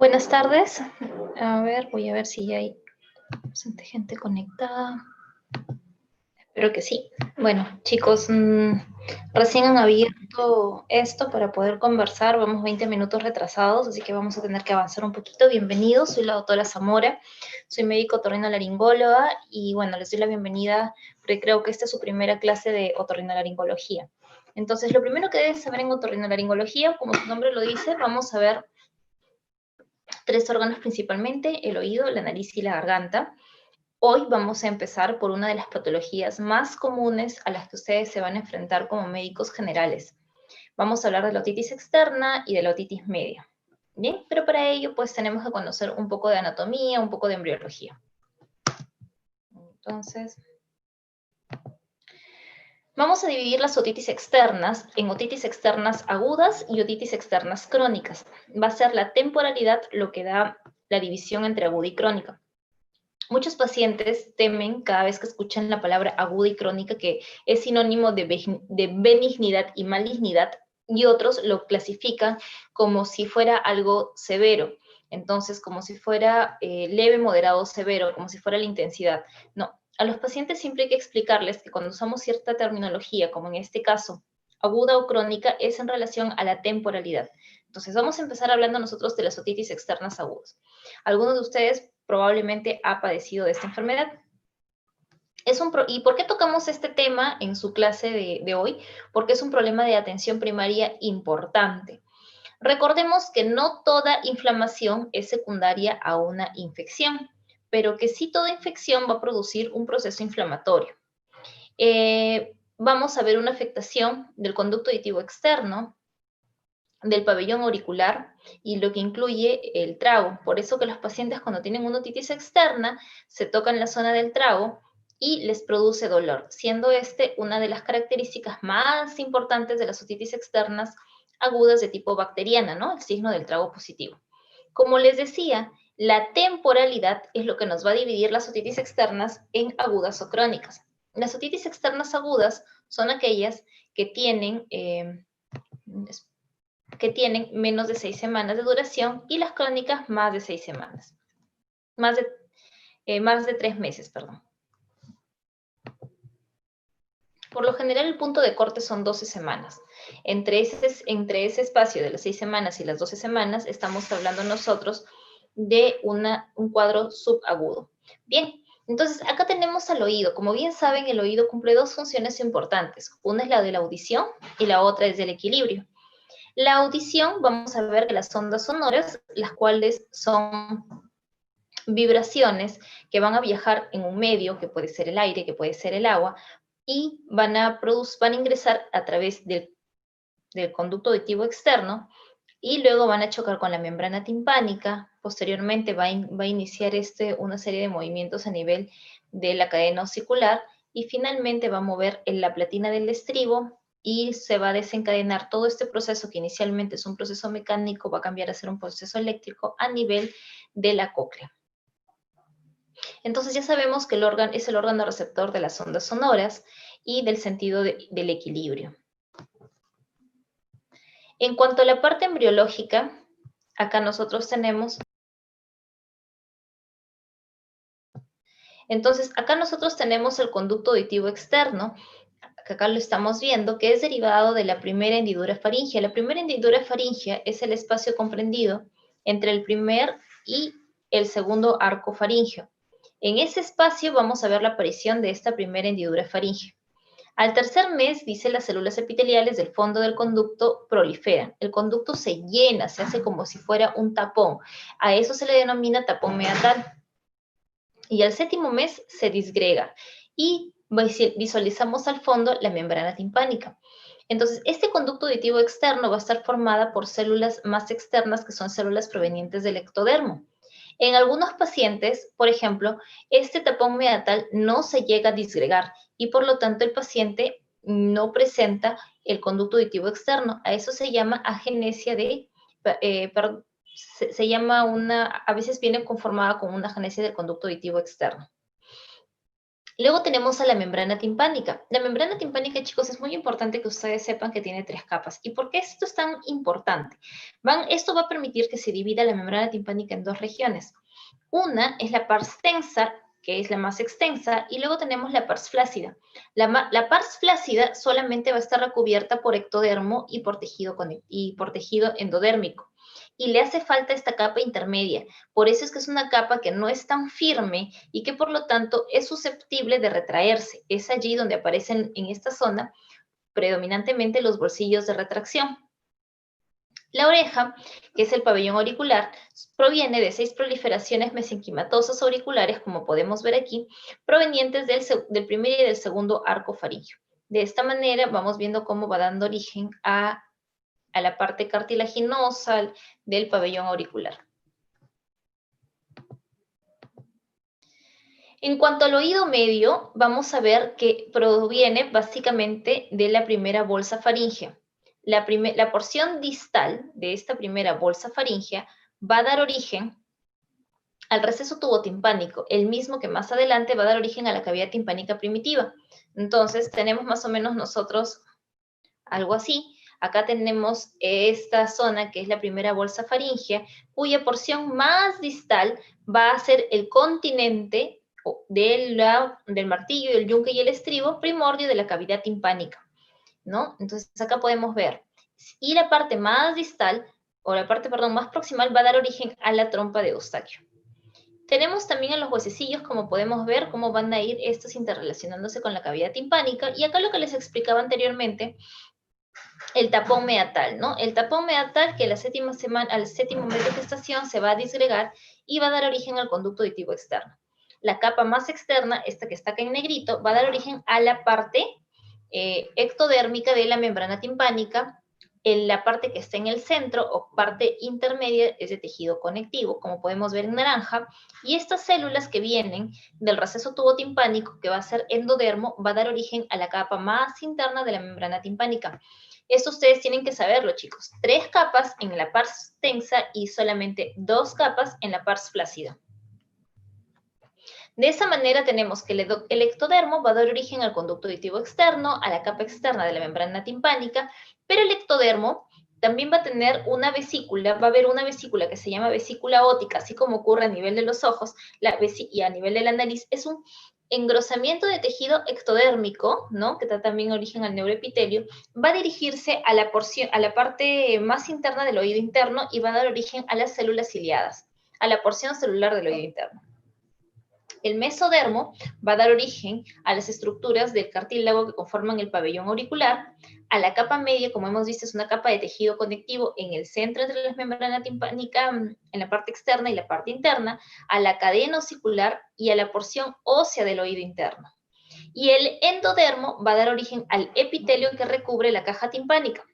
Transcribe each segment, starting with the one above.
Buenas tardes. A ver, voy a ver si ya hay bastante gente conectada. Espero que sí. Bueno, chicos, recién han abierto esto para poder conversar. Vamos 20 minutos retrasados, así que vamos a tener que avanzar un poquito. Bienvenidos, soy la doctora Zamora, soy médico otorrinolaringóloga y bueno, les doy la bienvenida porque creo que esta es su primera clase de otorrinolaringología. Entonces, lo primero que debes saber en otorrinolaringología, como su nombre lo dice, vamos a ver tres órganos principalmente, el oído, la nariz y la garganta. Hoy vamos a empezar por una de las patologías más comunes a las que ustedes se van a enfrentar como médicos generales. Vamos a hablar de la otitis externa y de la otitis media. Bien, pero para ello pues tenemos que conocer un poco de anatomía, un poco de embriología. Entonces, vamos a dividir las otitis externas en otitis externas agudas y otitis externas crónicas. Va a ser la temporalidad lo que da la división entre aguda y crónica. Muchos pacientes temen cada vez que escuchan la palabra aguda y crónica, que es sinónimo de benignidad y malignidad, y otros lo clasifican como si fuera algo severo. Entonces, como si fuera leve, moderado, severo, como si fuera la intensidad. No, a los pacientes siempre hay que explicarles que cuando usamos cierta terminología, como en este caso, aguda o crónica, es en relación a la temporalidad. Entonces, vamos a empezar hablando nosotros de las otitis externas agudas. Algunos de ustedes probablemente ha padecido de esta enfermedad. ¿Y por qué tocamos este tema en su clase de hoy? Porque es un problema de atención primaria importante. Recordemos que no toda inflamación es secundaria a una infección, pero que sí toda infección va a producir un proceso inflamatorio. Vamos a ver una afectación del conducto auditivo externo, del pabellón auricular y lo que incluye el trago. Por eso que los pacientes cuando tienen una otitis externa se tocan la zona del trago y les produce dolor, siendo este una de las características más importantes de las otitis externas agudas de tipo bacteriana, ¿no? El signo del trago positivo. Como les decía, la temporalidad es lo que nos va a dividir las otitis externas en agudas o crónicas. Las otitis externas agudas son aquellas que tienen menos de 6 semanas de duración y las crónicas más de 6 semanas. Más de 3 meses, perdón. Por lo general, el punto de corte son 12 semanas. Entre ese espacio de las 6 semanas y las 12 semanas, estamos hablando nosotros de un cuadro subagudo. Bien, entonces acá tenemos al oído. Como bien saben, el oído cumple dos funciones importantes. Una es la de la audición y la otra es del equilibrio. La audición, vamos a ver que las ondas sonoras, las cuales son vibraciones que van a viajar en un medio, que puede ser el aire, que puede ser el agua, y van a ingresar a través del conducto auditivo externo, y luego van a chocar con la membrana timpánica. Posteriormente va a iniciar una serie de movimientos a nivel de la cadena osicular, y finalmente va a mover en la platina del estribo, y se va a desencadenar todo este proceso que inicialmente es un proceso mecánico, va a cambiar a ser un proceso eléctrico a nivel de la cóclea. Entonces ya sabemos que el órgano es el órgano receptor de las ondas sonoras y del sentido del equilibrio. En cuanto a la parte embriológica, acá nosotros tenemos... Entonces, acá nosotros tenemos el conducto auditivo externo, que acá lo estamos viendo, que es derivado de la primera hendidura faríngea. La primera hendidura faríngea es el espacio comprendido entre el primer y el segundo arco faríngeo. En ese espacio vamos a ver la aparición de esta primera hendidura faríngea. Al tercer mes, dice, las células epiteliales del fondo del conducto proliferan. El conducto se llena, se hace como si fuera un tapón. A eso se le denomina tapón meatal. Y al séptimo mes se disgrega y visualizamos al fondo la membrana timpánica. Entonces, este conducto auditivo externo va a estar formada por células más externas, que son células provenientes del ectodermo. En algunos pacientes, por ejemplo, este tapón meatal no se llega a disgregar y por lo tanto el paciente no presenta el conducto auditivo externo. A eso se llama agenesia se llama a veces viene conformada con una agenesia del conducto auditivo externo. Luego tenemos a la membrana timpánica. La membrana timpánica, chicos, es muy importante que ustedes sepan que tiene 3 capas. ¿Y por qué esto es tan importante? Esto va a permitir que se divida la membrana timpánica en 2 regiones. Una es la pars tensa, que es la más extensa, y luego tenemos la pars flácida. La pars flácida solamente va a estar recubierta por ectodermo y por tejido endodérmico. Y le hace falta esta capa intermedia. Por eso es que es una capa que no es tan firme y que por lo tanto es susceptible de retraerse. Es allí donde aparecen en esta zona predominantemente los bolsillos de retracción. La oreja, que es el pabellón auricular, proviene de 6 proliferaciones mesenquimatosas auriculares, como podemos ver aquí, provenientes del primer y del segundo arco faríngeo. De esta manera vamos viendo cómo va dando origen a la parte cartilaginosa del pabellón auricular. En cuanto al oído medio, vamos a ver que proviene básicamente de la primera bolsa faríngea. La porción distal de esta primera bolsa faríngea va a dar origen al receso tubotimpánico, el mismo que más adelante va a dar origen a la cavidad timpánica primitiva. Entonces, tenemos más o menos nosotros algo así. Acá tenemos esta zona que es la primera bolsa faríngea, cuya porción más distal va a ser el continente del martillo, el yunque y el estribo, primordio de la cavidad timpánica, ¿no? Entonces acá podemos ver. Y la parte más distal, o la parte, perdón, más proximal va a dar origen a la trompa de Eustaquio. Tenemos también en los huesecillos, como podemos ver, cómo van a ir estos interrelacionándose con la cavidad timpánica. Y acá lo que les explicaba anteriormente, el tapón meatal, ¿no? El tapón meatal que al séptimo mes de gestación se va a disgregar y va a dar origen al conducto auditivo externo. La capa más externa, esta que está acá en negrito, va a dar origen a la parte ectodérmica de la membrana timpánica. En la parte que está en el centro o parte intermedia es de tejido conectivo, como podemos ver en naranja, y estas células que vienen del receso tubotimpánico, que va a ser endodermo, va a dar origen a la capa más interna de la membrana timpánica. Esto ustedes tienen que saberlo, chicos. 3 capas en la pars tensa y solamente 2 capas en la pars flácida. De esa manera tenemos que el ectodermo va a dar origen al conducto auditivo externo, a la capa externa de la membrana timpánica, pero el ectodermo también va a tener una vesícula, va a haber una vesícula que se llama vesícula óptica, así como ocurre a nivel de los ojos y a nivel de la nariz, es un engrosamiento de tejido ectodérmico, ¿no? Que da también origen al neuroepitelio, va a dirigirse a la parte más interna del oído interno y va a dar origen a las células ciliadas, a la porción celular del oído interno. El mesodermo va a dar origen a las estructuras del cartílago que conforman el pabellón auricular. A la capa media, como hemos visto, es una capa de tejido conectivo en el centro entre la membrana timpánica, en la parte externa y la parte interna, a la cadena osicular y a la porción ósea del oído interno. Y el endodermo va a dar origen al epitelio que recubre la caja timpánica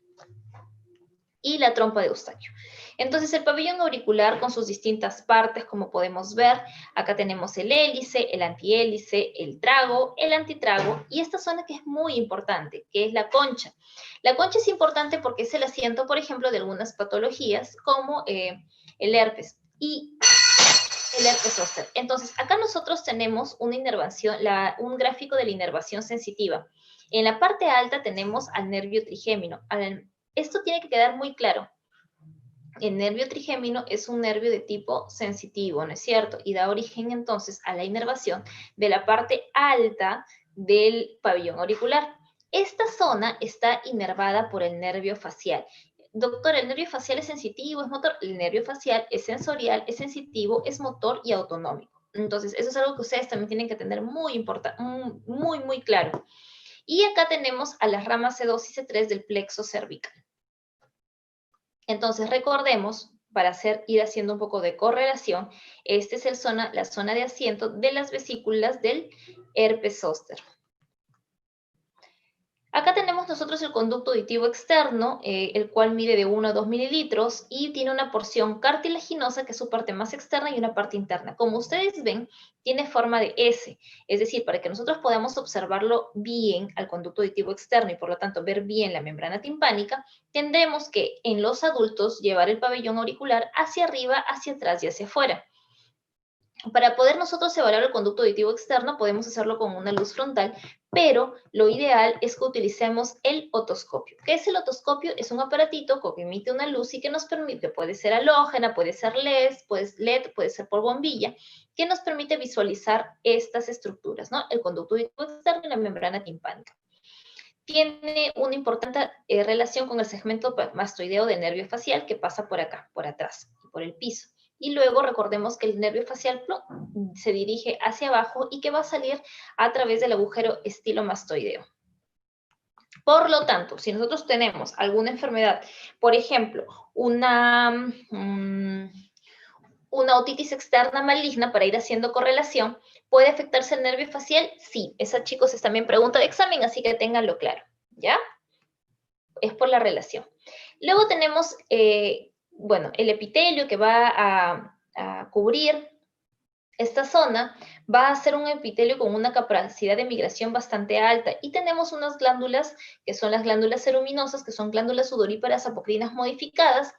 y la trompa de Eustaquio. Entonces, el pabellón auricular con sus distintas partes, como podemos ver, acá tenemos el hélice, el antihélice, el trago, el antitrago, y esta zona que es muy importante, que es la concha. La concha es importante porque es el asiento, por ejemplo, de algunas patologías, como el herpes y el herpes zóster. Entonces, acá nosotros tenemos una inervación, un gráfico de la inervación sensitiva. En la parte alta tenemos al nervio trigémino. Esto tiene que quedar muy claro. El nervio trigémino es un nervio de tipo sensitivo, ¿no es cierto? Y da origen entonces a la inervación de la parte alta del pabellón auricular. Esta zona está inervada por el nervio facial. Doctor, ¿el nervio facial es sensitivo, es motor? El nervio facial es sensorial, es sensitivo, es motor y autonómico. Entonces, eso es algo que ustedes también tienen que tener muy importante, muy claro. Y acá tenemos a las ramas C2 y C3 del plexo cervical. Entonces, recordemos, para ir haciendo un poco de correlación, esta es la zona de asiento de las vesículas del herpes zóster. Acá tenemos nosotros el conducto auditivo externo, el cual mide de 1 a 2 mililitros y tiene una porción cartilaginosa, que es su parte más externa, y una parte interna. Como ustedes ven, tiene forma de S, es decir, para que nosotros podamos observarlo bien al conducto auditivo externo y por lo tanto ver bien la membrana timpánica, tendremos que en los adultos llevar el pabellón auricular hacia arriba, hacia atrás y hacia afuera. Para poder nosotros evaluar el conducto auditivo externo, podemos hacerlo con una luz frontal, pero lo ideal es que utilicemos el otoscopio. ¿Qué es el otoscopio? Es un aparatito que emite una luz y que nos permite, puede ser halógena, puede ser LED, puede ser por bombilla, que nos permite visualizar estas estructuras, ¿no? El conducto auditivo externo y la membrana timpánica. Tiene una importante relación con el segmento mastoideo del nervio facial que pasa por acá, por atrás, por el piso. Y luego recordemos que el nervio facial se dirige hacia abajo y que va a salir a través del agujero estilomastoideo. Por lo tanto, si nosotros tenemos alguna enfermedad, por ejemplo, una otitis externa maligna, para ir haciendo correlación, ¿puede afectarse el nervio facial? Sí, esa, chicos, es también pregunta de examen, así que ténganlo claro, ¿ya? Es por la relación. Luego tenemos, bueno, el epitelio que va a cubrir esta zona, va a ser un epitelio con una capacidad de migración bastante alta, y tenemos unas glándulas que son las glándulas ceruminosas, que son glándulas sudoríparas apocrinas modificadas,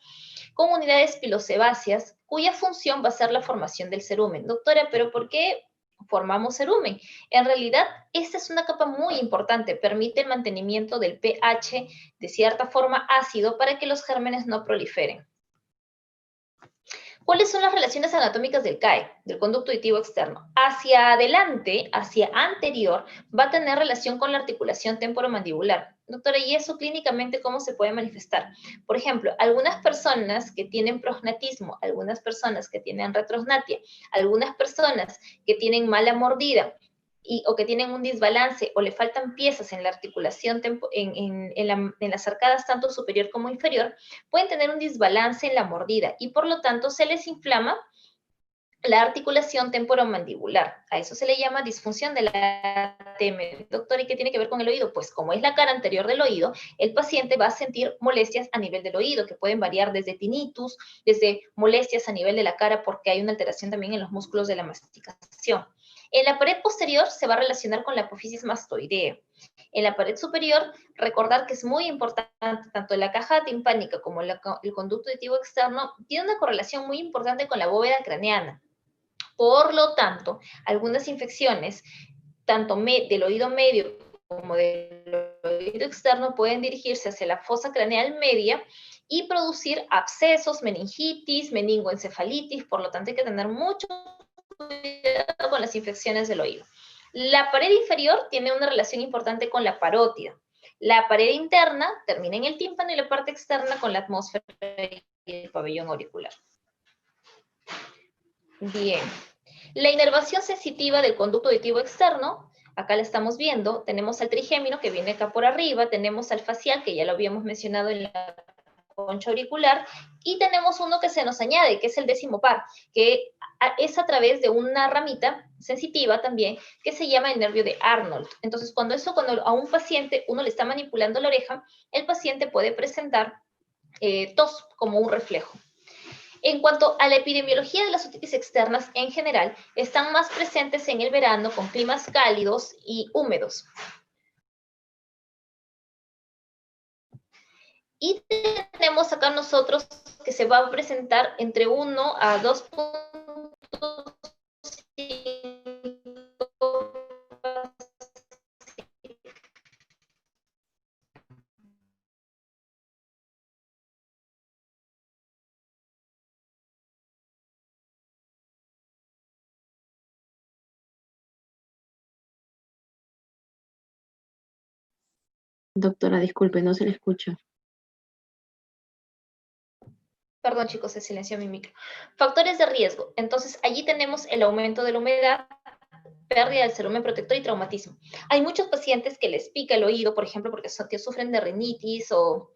con unidades pilosebáceas, cuya función va a ser la formación del cerumen. Doctora, ¿pero por qué formamos cerumen? En realidad, esta es una capa muy importante, permite el mantenimiento del pH de cierta forma ácido para que los gérmenes no proliferen. ¿Cuáles son las relaciones anatómicas del CAE, del conducto auditivo externo? Hacia adelante, hacia anterior, va a tener relación con la articulación temporomandibular. Doctora, ¿y eso clínicamente cómo se puede manifestar? Por ejemplo, algunas personas que tienen prosnatismo, algunas personas que tienen retrosnatia, algunas personas que tienen mala mordida, o que tienen un desbalance o le faltan piezas en la articulación, en las arcadas tanto superior como inferior, pueden tener un desbalance en la mordida y por lo tanto se les inflama la articulación temporomandibular. A eso se le llama disfunción de la ATM. Doctor, ¿y qué tiene que ver con el oído? Pues como es la cara anterior del oído, el paciente va a sentir molestias a nivel del oído, que pueden variar desde tinnitus, desde molestias a nivel de la cara, porque hay una alteración también en los músculos de la masticación. En la pared posterior se va a relacionar con la apófisis mastoidea. En la pared superior, recordar que es muy importante, tanto la caja timpánica como el conducto auditivo externo, tiene una correlación muy importante con la bóveda craneana. Por lo tanto, algunas infecciones, tanto del oído medio como del oído externo, pueden dirigirse hacia la fosa craneal media y producir abscesos, meningitis, meningoencefalitis. Por lo tanto, hay que tener mucho cuidado con las infecciones del oído. La pared inferior tiene una relación importante con la parótida. La pared interna termina en el tímpano y la parte externa con la atmósfera y el pabellón auricular. Bien. La inervación sensitiva del conducto auditivo externo, acá la estamos viendo, tenemos al trigémino que viene acá por arriba, tenemos al facial que ya lo habíamos mencionado en la concha auricular, y tenemos uno que se nos añade, que es el décimo par, que es a través de una ramita sensitiva también, que se llama el nervio de Arnold. Entonces, cuando a un paciente uno le está manipulando la oreja, el paciente puede presentar tos como un reflejo. En cuanto a la epidemiología de las otitis externas en general, están más presentes en el verano con climas cálidos y húmedos. Y tenemos acá nosotros que se va a presentar entre 1 a 2.5. Doctora, disculpe, no se le escucha. Perdón, chicos, se silenció mi micro. Factores de riesgo. Entonces, allí tenemos el aumento de la humedad, pérdida del cerumen protector y traumatismo. Hay muchos pacientes que les pica el oído, por ejemplo, porque sufren de rinitis o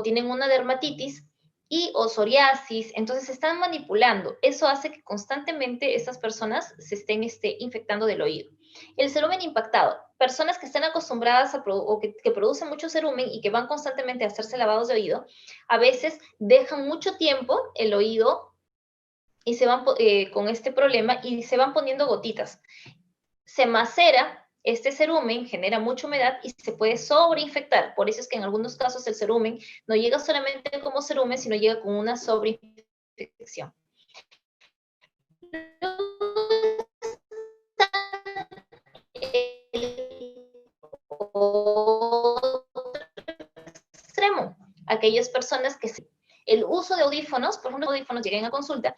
tienen una dermatitis o psoriasis, entonces se están manipulando. Eso hace que constantemente estas personas se estén infectando del oído. El cerumen impactado. Personas que están acostumbradas o que producen mucho cerumen y que van constantemente a hacerse lavados de oído, a veces dejan mucho tiempo el oído y se van con este problema y se van poniendo gotitas. Se macera este cerumen, genera mucha humedad y se puede sobreinfectar. Por eso es que en algunos casos el cerumen no llega solamente como cerumen, sino llega con una sobreinfección. Luego aquellas personas que el uso de audífonos, por ejemplo, audífonos lleguen a consulta,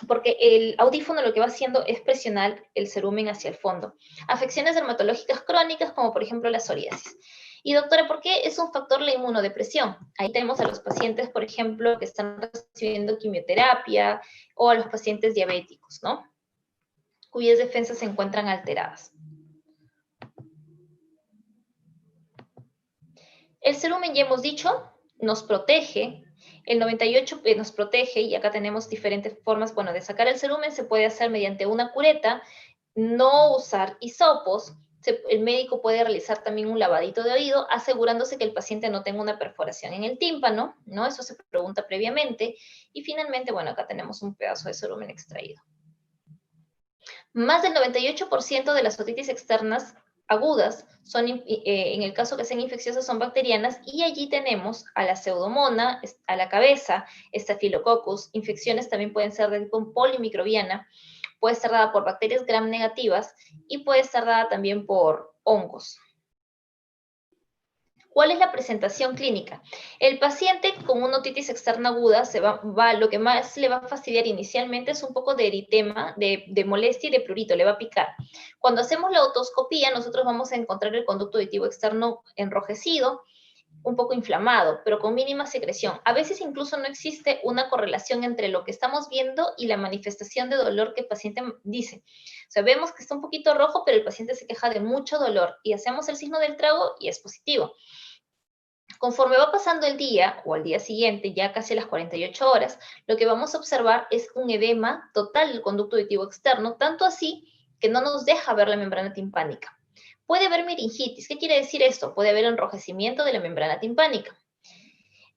porque el audífono lo que va haciendo es presionar el cerumen hacia el fondo. Afecciones dermatológicas crónicas, como por ejemplo la psoriasis. Y doctora, ¿por qué es un factor la inmunodepresión? Ahí tenemos a los pacientes, por ejemplo, que están recibiendo quimioterapia, o a los pacientes diabéticos, ¿no? Cuyas defensas se encuentran alteradas. El cerumen, ya hemos dicho, nos protege. El 98 nos protege, y acá tenemos diferentes formas, bueno, de sacar el cerumen. Se puede hacer mediante una cureta, no usar hisopos. El médico puede realizar también un lavadito de oído, asegurándose que el paciente no tenga una perforación en el tímpano, ¿no? Eso se pregunta previamente. Y finalmente, bueno, acá tenemos un pedazo de cerumen extraído. Más del 98% de las otitis externas agudas son, en el caso que sean infecciosas, son bacterianas, y allí tenemos a la pseudomonas, a la cabeza, Staphylococcus. Infecciones también pueden ser de tipo polimicrobiana, puede estar dada por bacterias gram negativas y puede estar dada también por hongos. ¿Cuál es la presentación clínica? El paciente con una otitis externa aguda lo que más le va a fastidiar inicialmente es un poco de eritema, de molestia y de prurito, le va a picar. Cuando hacemos la otoscopía, nosotros vamos a encontrar el conducto auditivo externo enrojecido, un poco inflamado, pero con mínima secreción. A veces incluso no existe una correlación entre lo que estamos viendo y la manifestación de dolor que el paciente dice. O sea, vemos que está un poquito rojo, pero el paciente se queja de mucho dolor, y hacemos el signo del trago y es positivo. Conforme va pasando el día, o al día siguiente, ya casi a las 48 horas, lo que vamos a observar es un edema total del conducto auditivo externo, tanto así que no nos deja ver la membrana timpánica. Puede haber meningitis. ¿Qué quiere decir esto? Puede haber enrojecimiento de la membrana timpánica.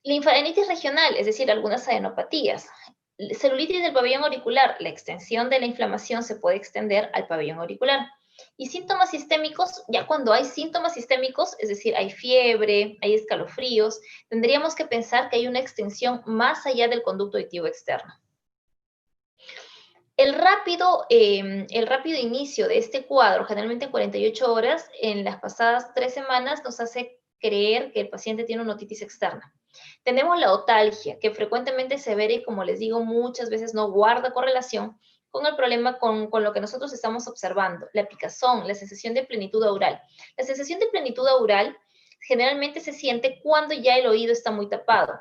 Linfadenitis regional, es decir, algunas adenopatías. Celulitis del pabellón auricular. La extensión de la inflamación se puede extender al pabellón auricular. Y síntomas sistémicos, ya cuando hay síntomas sistémicos, es decir, hay fiebre, hay escalofríos, tendríamos que pensar que hay una extensión más allá del conducto auditivo externo. El rápido inicio de este cuadro, generalmente en 48 horas, en las pasadas 3 semanas, nos hace creer que el paciente tiene una otitis externa. Tenemos la otalgia, que frecuentemente se ve y, como les digo, muchas veces no guarda correlación con el problema, con lo que nosotros estamos observando. La picazón, la sensación de plenitud aural. La sensación de plenitud aural generalmente se siente cuando ya el oído está muy tapado.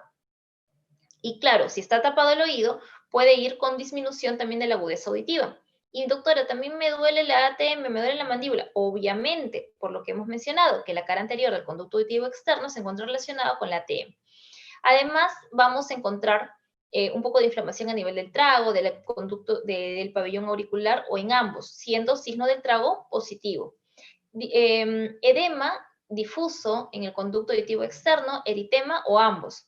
Y claro, si está tapado el oído, puede ir con disminución también de la agudeza auditiva. Y doctora, también me duele la ATM, me duele la mandíbula. Obviamente, por lo que hemos mencionado, que la cara anterior del conducto auditivo externo se encuentra relacionado con la ATM. Además, vamos a encontrar un poco de inflamación a nivel del trago, del conducto del pabellón auricular, o en ambos, siendo signo del trago positivo. Edema difuso en el conducto auditivo externo, eritema o ambos.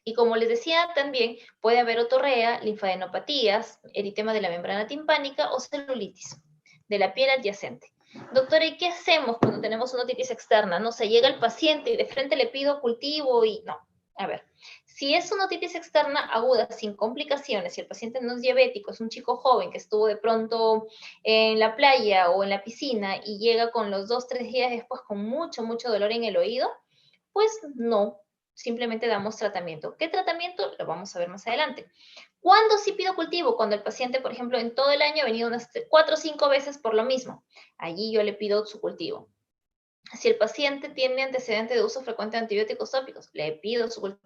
Y como les decía, también puede haber otorrea, linfadenopatías, eritema de la membrana timpánica o celulitis de la piel adyacente. Doctora, ¿y qué hacemos cuando tenemos una otitis externa? No se llega el paciente y de frente le pido cultivo y no. A ver, si es una otitis externa aguda sin complicaciones, si el paciente no es diabético, es un chico joven que estuvo de pronto en la playa o en la piscina y llega con los 2-3 días después con mucho dolor en el oído, pues no, simplemente damos tratamiento. ¿Qué tratamiento? Lo vamos a ver más adelante. ¿Cuándo sí pido cultivo? Cuando el paciente, por ejemplo, en todo el año ha venido unas 4 o 5 veces por lo mismo. Allí yo le pido su cultivo. Si el paciente tiene antecedente de uso frecuente de antibióticos tópicos, le pido su cultivo.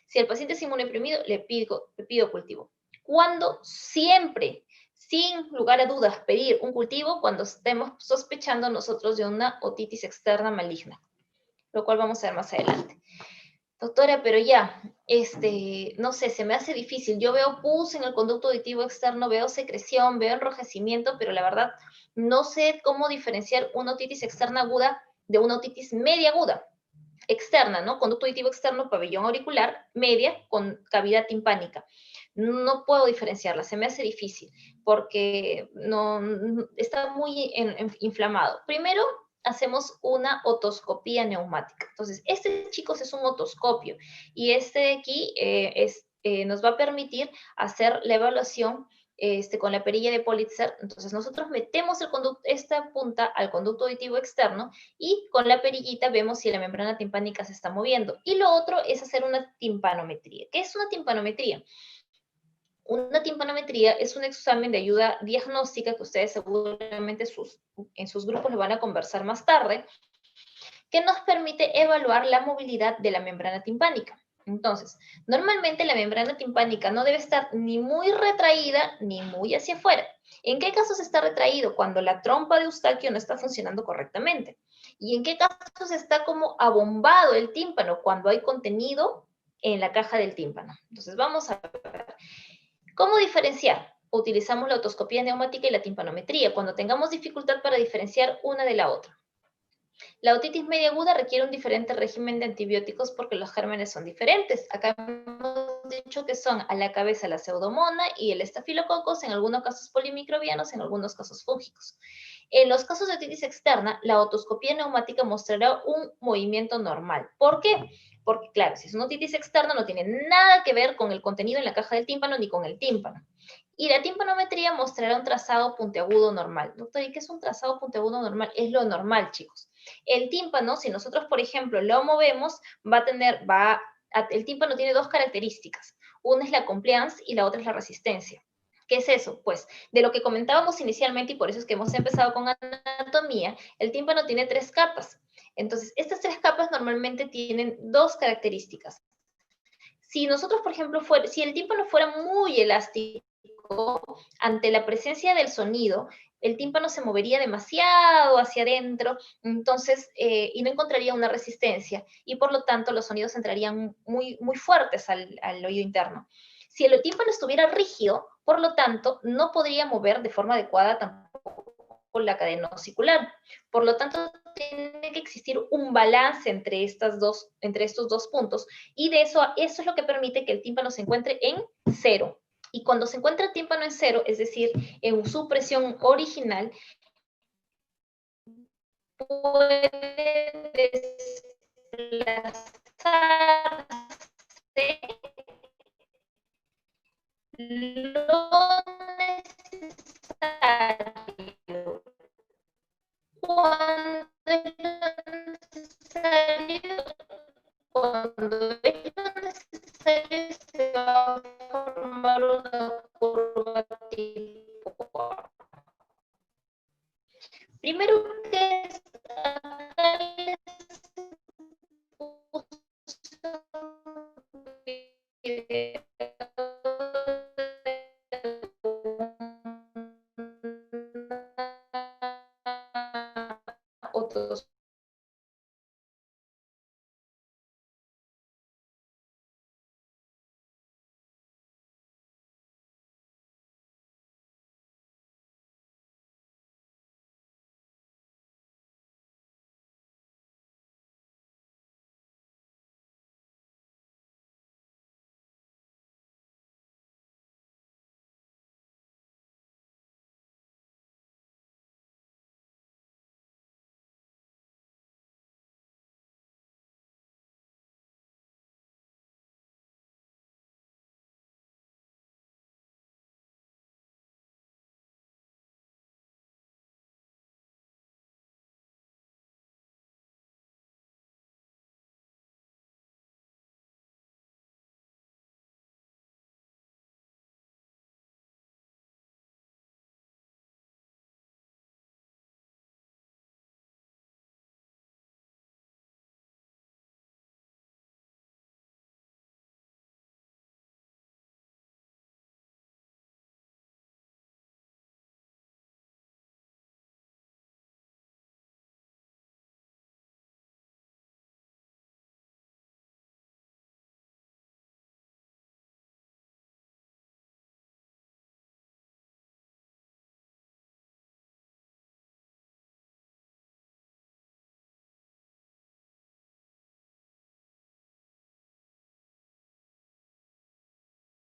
Si el paciente es inmunodeprimido, le pido cultivo. ¿Cuándo? Siempre, sin lugar a dudas, pedir un cultivo cuando estemos sospechando nosotros de una otitis externa maligna, lo cual vamos a ver más adelante. Doctora, pero ya, no sé, se me hace difícil. Yo veo pus en el conducto auditivo externo, veo secreción, veo enrojecimiento, pero la verdad no sé cómo diferenciar una otitis externa aguda de una otitis media aguda. Externa, ¿no? Conducto auditivo externo, pabellón auricular, media, con cavidad timpánica. No puedo diferenciarla, se me hace difícil, porque no está muy inflamado. Primero, hacemos una otoscopía neumática. Entonces, chicos, es un otoscopio, y de aquí nos va a permitir hacer la evaluación con la perilla de Politzer. Entonces nosotros metemos esta punta al conducto auditivo externo y con la perillita vemos si la membrana timpánica se está moviendo. Y lo otro es hacer una timpanometría. ¿Qué es una timpanometría? Una timpanometría es un examen de ayuda diagnóstica que ustedes seguramente en sus grupos lo van a conversar más tarde, que nos permite evaluar la movilidad de la membrana timpánica. Entonces, normalmente la membrana timpánica no debe estar ni muy retraída ni muy hacia afuera. ¿En qué casos está retraído? Cuando la trompa de Eustaquio no está funcionando correctamente. ¿Y en qué casos está como abombado el tímpano? Cuando hay contenido en la caja del tímpano. Entonces, vamos a ver. ¿Cómo diferenciar? Utilizamos la otoscopía neumática y la timpanometría cuando tengamos dificultad para diferenciar una de la otra. La otitis media aguda requiere un diferente régimen de antibióticos porque los gérmenes son diferentes. Acá hemos dicho que son a la cabeza la pseudomonas y el estafilococos, en algunos casos polimicrobianos, en algunos casos fúngicos. En los casos de otitis externa, la otoscopía neumática mostrará un movimiento normal. ¿Por qué? Porque, claro, si es una otitis externa, no tiene nada que ver con el contenido en la caja del tímpano ni con el tímpano. Y la timpanometría mostrará un trazado puntiagudo normal. Doctor, ¿y qué es un trazado puntiagudo normal? Es lo normal, chicos. El tímpano, si nosotros, por ejemplo, lo movemos, el tímpano tiene dos características. Una es la compliance y la otra es la resistencia. ¿Qué es eso? Pues de lo que comentábamos inicialmente, y por eso es que hemos empezado con anatomía, el tímpano tiene 3 capas. Entonces, estas 3 capas normalmente tienen 2 características. Si nosotros, por ejemplo, si el tímpano fuera muy elástico, ante la presencia del sonido, el tímpano se movería demasiado hacia adentro, entonces, y no encontraría una resistencia, y por lo tanto los sonidos entrarían muy, muy fuertes al oído interno. Si el tímpano estuviera rígido, por lo tanto, no podría mover de forma adecuada tampoco la cadena osicular. Por lo tanto, tiene que existir un balance entre estos dos puntos, y de eso es lo que permite que el tímpano se encuentre en cero. Y cuando se encuentra el tímpano en cero, es decir, en su presión original, puede desplazarse lo necesario. Cuando es necesario, cuando es necesario, se va a formar una curva tipo A. Primero que es otros